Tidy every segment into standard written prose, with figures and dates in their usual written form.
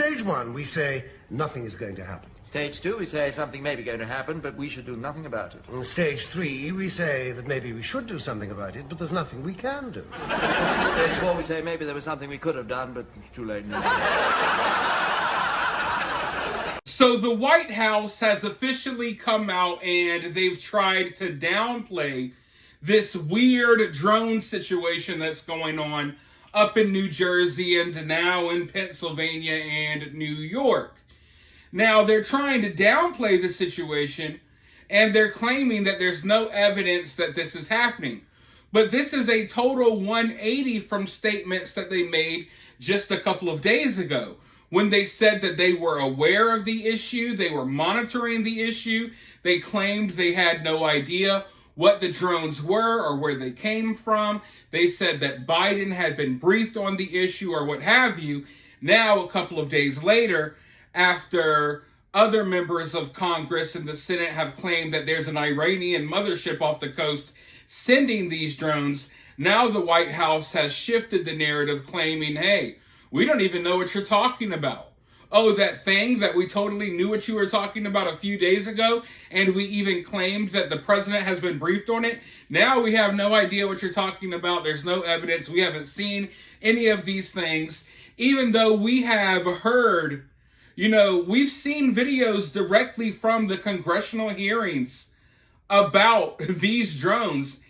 stage one, we say nothing is going to happen. Stage two, we say something may be going to happen, but we should do nothing about it. In stage three, we say that maybe we should do something about it, but there's nothing we can do. Stage four, we say maybe there was something we could have done, but it's too late now. So the White House has officially come out and they've tried to downplay this weird drone situation that's going on up in New Jersey and now in Pennsylvania and New York. Now, they're trying to downplay the situation, and they're claiming that there's no evidence that this is happening. But this is a total 180 from statements that they made just a couple of days ago, when they said that they were aware of the issue, they were monitoring the issue, they claimed they had no idea what the drones were or where they came from. They said that Biden had been briefed on the issue or what have you. Now, a couple of days later, after other members of Congress and the Senate have claimed that there's an Iranian mothership off the coast sending these drones, now the White House has shifted the narrative, claiming, hey, we don't even know what you're talking about. Oh, that thing that we totally knew what you were talking about a few days ago, and we even claimed that the president has been briefed on it. Now we have no idea what you're talking about. There's no evidence. We haven't seen any of these things, even though we have heard, we've seen videos directly from the congressional hearings about these drones,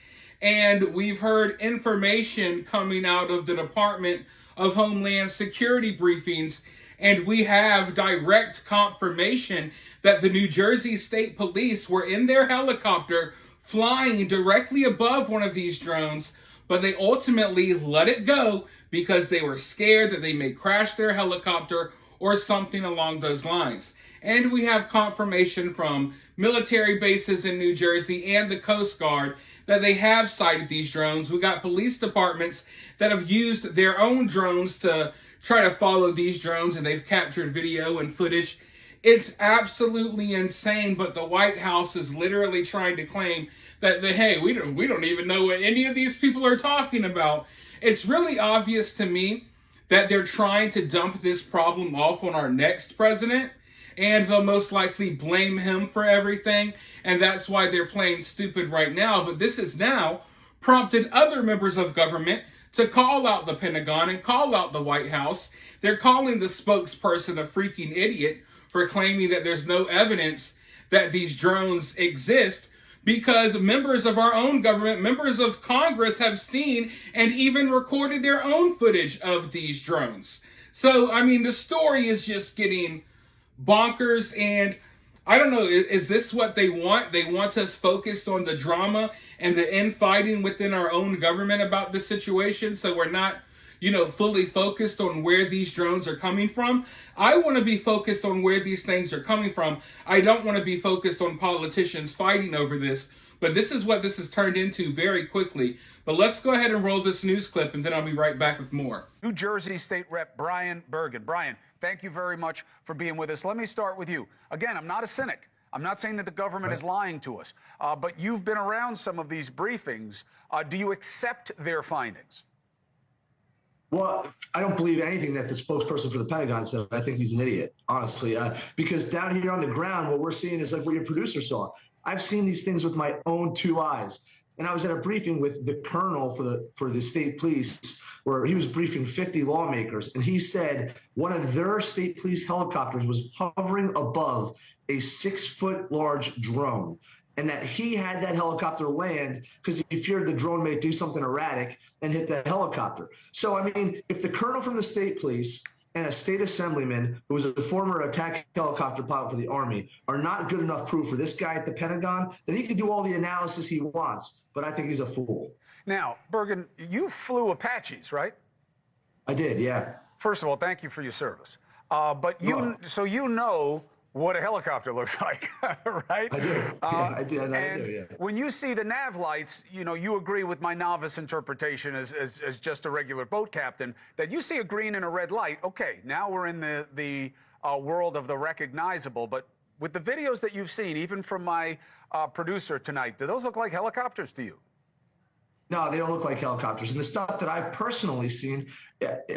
and we've heard information coming out of the Department of Homeland Security briefings, and we have direct confirmation that the New Jersey State Police were in their helicopter flying directly above one of these drones, but they ultimately let it go because they were scared that they may crash their helicopter or something along those lines. And we have confirmation from military bases in New Jersey and the Coast Guard that they have sighted these drones. We got police departments that have used their own drones to try to follow these drones, and they've captured video and footage. It's absolutely insane, but the White House is literally trying to claim that, hey, we don't even know what any of these people are talking about. It's really obvious to me that they're trying to dump this problem off on our next president, and they'll most likely blame him for everything, and that's why they're playing stupid right now. But this has now prompted other members of government to call out the Pentagon and call out the White House. They're calling the spokesperson a freaking idiot for claiming that there's no evidence that these drones exist, because members of our own government, members of Congress have seen and even recorded their own footage of these drones. So, I mean, the story is just getting bonkers, and I don't know, is this what they want? They want us focused on the drama and the infighting within our own government about this situation, so we're not, fully focused on where these drones are coming from. I want to be focused on where these things are coming from. I don't want to be focused on politicians fighting over this, but this is what this has turned into very quickly. But let's go ahead and roll this news clip, and then I'll be right back with more. New Jersey State Rep Brian Bergen. Brian, thank you very much for being with us. Let me start with you. Again, I'm not a cynic. I'm not saying that the government is lying to us, but you've been around some of these briefings. Do you accept their findings? Well, I don't believe anything that the spokesperson for the Pentagon said. I think he's an idiot, honestly, because down here on the ground, what we're seeing is like what your producer saw. I've seen these things with my own two eyes. And I was at a briefing with the colonel for the state police, where he was briefing 50 lawmakers. And he said one of their state police helicopters was hovering above a 6-foot large drone, and that he had that helicopter land because he feared the drone may do something erratic and hit the helicopter. So, I mean, if the colonel from the state police and a state assemblyman who was a former attack helicopter pilot for the Army are not good enough proof for this guy at the Pentagon, then he can do all the analysis he wants. But I think he's a fool. Now, Bergen, you flew Apaches, right? I did, yeah. First of all, thank you for your service. So you know what a helicopter looks like, right? I do. Yeah, I do. Yeah. When you see the nav lights, you agree with my novice interpretation as just a regular boat captain, that you see a green and a red light. Okay, now we're in the world of the recognizable. But with the videos that you've seen, even from my producer tonight, do those look like helicopters to you? No, they don't look like helicopters. And the stuff that I've personally seen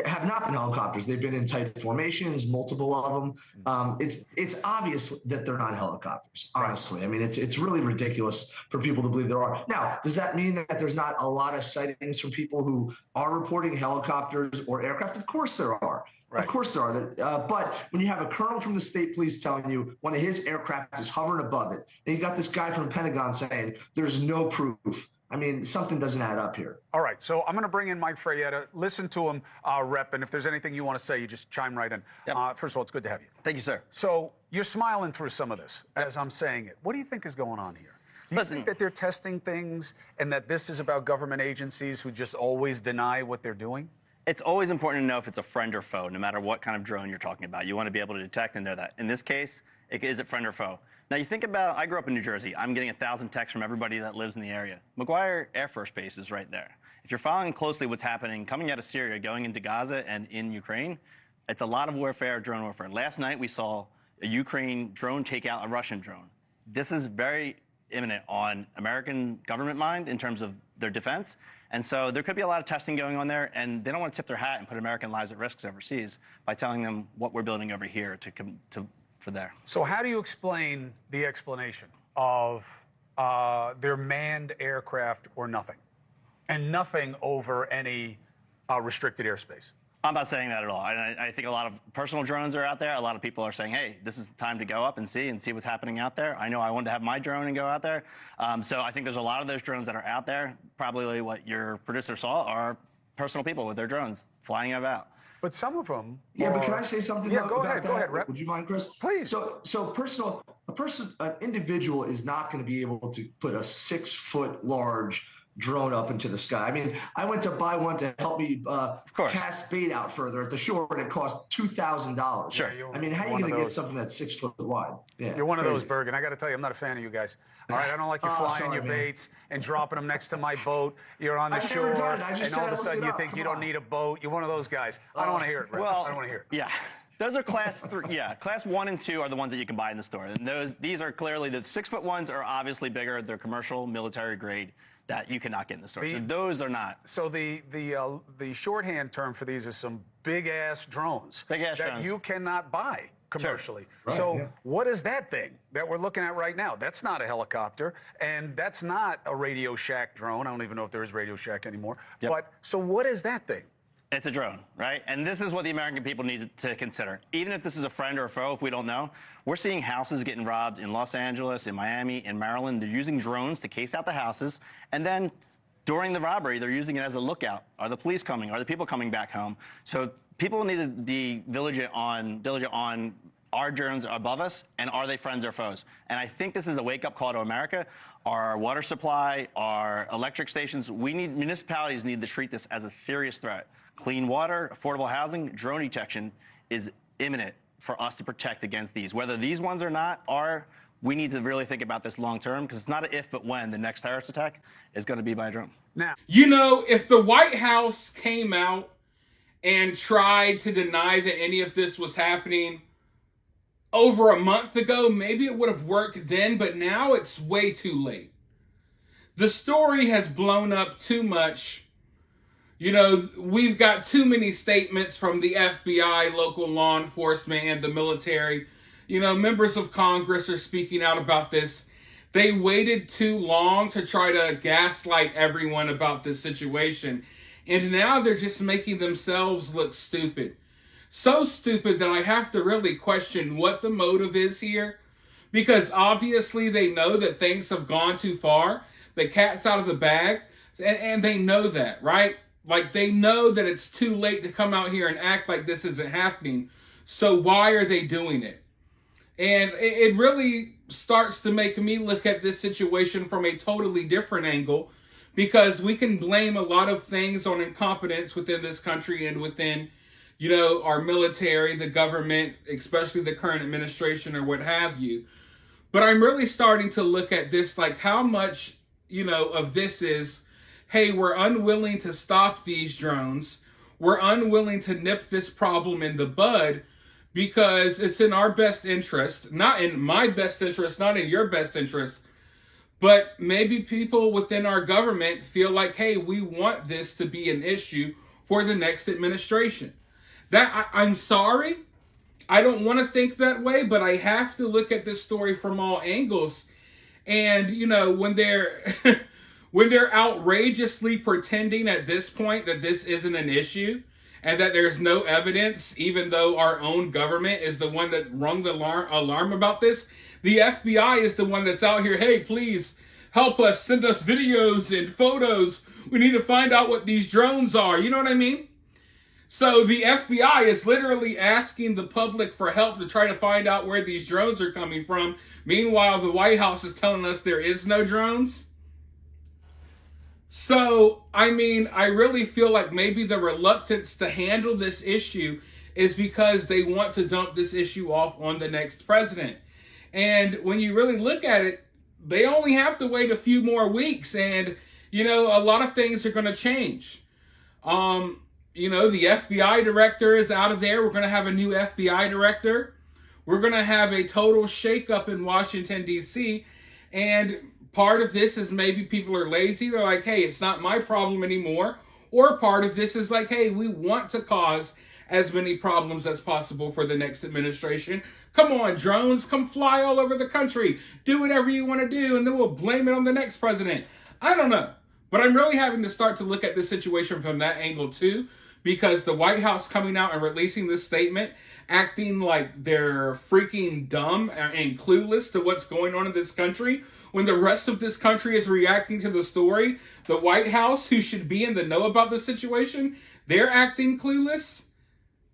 have not been helicopters. They've been in tight formations, multiple of them. It's obvious that they're not helicopters, honestly. I mean, it's really ridiculous for people to believe there are. Now, does that mean that there's not a lot of sightings from people who are reporting helicopters or aircraft? Of course there are. Right. Of course there are. But when you have a colonel from the state police telling you one of his aircraft is hovering above it, and you got this guy from the Pentagon saying there's no proof. I mean, something doesn't add up here. All right, so I'm going to bring in Mike Fraietta. Listen to him, Rep, and if there's anything you want to say, you just chime right in. Yep. First of all, it's good to have you. Thank you, sir. So you're smiling through some of this as I'm saying it. What do you think is going on here? Do you think that they're testing things and that this is about government agencies who just always deny what they're doing? It's always important to know if it's a friend or foe, no matter what kind of drone you're talking about. You want to be able to detect and know that. In this case, is it friend or foe? Now, you think about, I grew up in New Jersey. I'm getting 1,000 texts from everybody that lives in the area. McGuire Air Force Base is right there. If you're following closely what's happening coming out of Syria, going into Gaza and in Ukraine, it's a lot of warfare, drone warfare. Last night, we saw a Ukraine drone take out a Russian drone. This is very imminent on American government mind in terms of their defense. And so there could be a lot of testing going on there, and they don't want to tip their hat and put American lives at risk overseas by telling them what we're building over here for there. So how do you explain the explanation of their manned aircraft or nothing, and nothing over any restricted airspace? I'm not saying that at all. I think a lot of personal drones are out there. A lot of people are saying, hey, this is the time to go up and see what's happening out there. I know I wanted to have my drone and go out there. So I think there's a lot of those drones that are out there. Probably what your producer saw are personal people with their drones flying about. But some of them. Yeah, but can I say something? Yeah, go about ahead. that? Go ahead, Rep. Would you mind, Chris? Please. An individual is not going to be able to put a 6-foot large drone up into the sky. I mean, I went to buy one to help me cast bait out further at the shore, and it cost $2,000. Sure. I mean, how are you going to get something that's 6 foot wide? Yeah, you're one of those, Bergen. I got to tell you, I'm not a fan of you guys. All right, I don't like you flying your baits and dropping them next to my boat. You're on the shore, and all of a sudden you think you don't need a boat. You're one of those guys. I don't want to hear it, Rep. Well, I don't want to hear it. Yeah. Those are class 3. Yeah, class 1 and 2 are the ones that you can buy in the store. And these are clearly the 6-foot ones are obviously bigger. They're commercial, military grade that you cannot get in the store. So those are not. So the shorthand term for these is some big ass drones that you cannot buy commercially. Sure. Right, what is that thing that we're looking at right now? That's not a helicopter, and that's not a Radio Shack drone. I don't even know if there is Radio Shack anymore. Yep. But so what is that thing? It's a drone, right? And this is what the American people need to consider. Even if this is a friend or a foe, if we don't know, we're seeing houses getting robbed in Los Angeles, in Miami, in Maryland. They're using drones to case out the houses. And then during the robbery, they're using it as a lookout. Are the police coming? Are the people coming back home? So people need to be diligent on our drones above us, and are they friends or foes? And I think this is a wake-up call to America. Our water supply, our electric stations, municipalities need to treat this as a serious threat. Clean water, affordable housing, drone detection is imminent for us to protect against these. Whether these ones or not we need to really think about this long term, because it's not an if but when the next terrorist attack is going to be by a drone. Now, you know, if the White House came out and tried to deny that any of this was happening over a month ago, maybe it would have worked then, but now it's way too late. The story has blown up too much. You know, we've got too many statements from the FBI, local law enforcement, and the military. You know, members of Congress are speaking out about this. They waited too long to try to gaslight everyone about this situation. And now they're just making themselves look stupid. So stupid that I have to really question what the motive is here. Because obviously they know that things have gone too far. The cat's out of the bag. And they know that, right? Like, they know that it's too late to come out here and act like this isn't happening. So why are they doing it? And it really starts to make me look at this situation from a totally different angle, because we can blame a lot of things on incompetence within this country and within, you know, our military, the government, especially the current administration or what have you. But I'm really starting to look at this like how much, you know, of this is, hey, we're unwilling to stop these drones. We're unwilling to nip this problem in the bud because it's in our best interest, not in my best interest, not in your best interest, But maybe people within our government feel like, hey, we want this to be an issue for the next administration. I'm sorry. I don't want to think that way, but I have to look at this story from all angles. And, you know, when they're when they're outrageously pretending at this point that this isn't an issue and that there's no evidence, even though our own government is the one that rung the alarm about this, the FBI is the one that's out here, hey, please help us, send us videos and photos. We need to find out what these drones are. You know what I mean? So the FBI is literally asking the public for help to try to find out where these drones are coming from. Meanwhile, the White House is telling us there is no drones. So, I mean, I really feel like maybe the reluctance to handle this issue is because they want to dump this issue off on the next president. And when you really look at it, they only have to wait a few more weeks. And, you know, a lot of things are going to change. You know, the FBI director is out of there. We're going to have a new FBI director. We're going to have a total shakeup in Washington, D.C. And part of this is maybe people are lazy. They're like, hey, it's not my problem anymore. Or part of this is like, hey, we want to cause as many problems as possible for the next administration. Come on, drones, come fly all over the country. Do whatever you want to do, and then we'll blame it on the next president. I don't know. But I'm really having to start to look at this situation from that angle too, because the White House coming out and releasing this statement, acting like they're freaking dumb and clueless to what's going on in this country, when the rest of this country is reacting to the story, the White House, who should be in the know about the situation, they're acting clueless.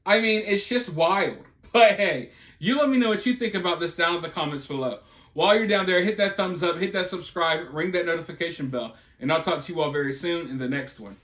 I mean, it's just wild. But hey, you let me know what you think about this down in the comments below. While you're down there, hit that thumbs up, hit that subscribe, ring that notification bell, and I'll talk to you all very soon in the next one.